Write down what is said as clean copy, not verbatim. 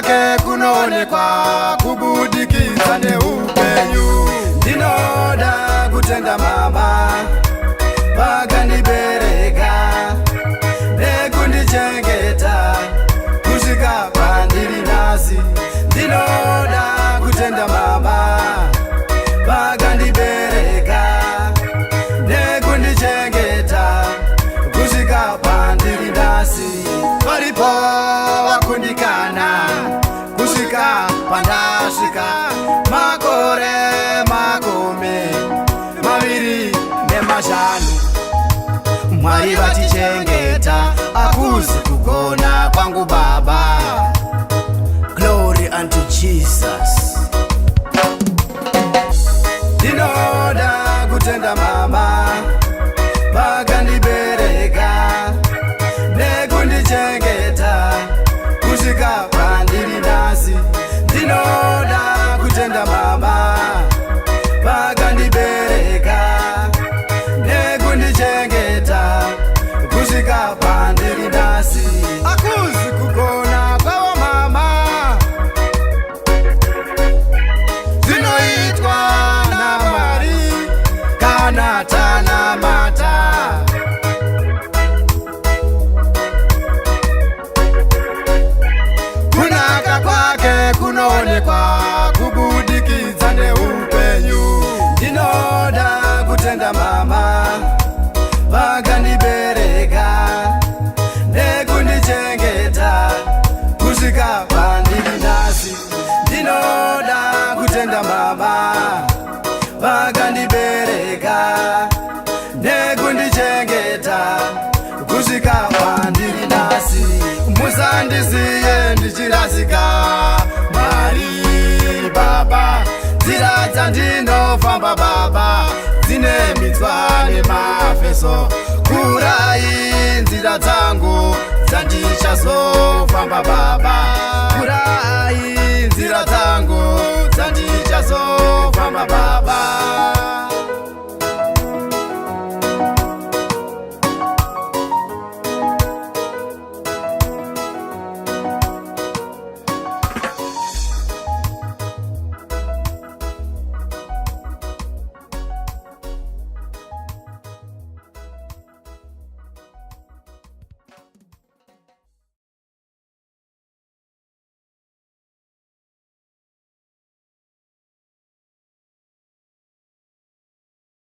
kwake kunoonekwa kubudikidza neupenyu. Ndinoda kutenda mama vakandibereka nekundichengeta kusvika pandiri nhasi. Ndinoda kutenda mama vakandibereka nekundichengeta kusvika pandiri nhasi. Paripo vakundikana kusvika pandasvika makore makumi 25. Mwari vatichengeta akuzi kugona kwangu Baba. Glory unto Jesus. Ndinoda kutenda mama vakandibereka nekundichengeta kusvika pandiri nhasi. Ndinoda kutenda mama vakandibereka nekundichengeta kusvika pandiri nhasi. Akuzi kugona kwavo mama zvinoitwa naMwari kana tanamata. Kunaka kwake kunoonekwa kubudikidza neupenyu. Ndinoda kutenda mama vakandibereka nekundichengeta kusvika pandiri nhasi. Ndinoda kutenda mama vakandibereka nekundichengeta kusvika pandiri nhasi. Musandiziye ndichirasika Mwari Baba. Nzira dzandinofamba Baba dzine mitswa nemafeso. Kurai nzira dzangu dzandichazofamba Baba. Kurai nzira dzangu dzandichazofamba Baba.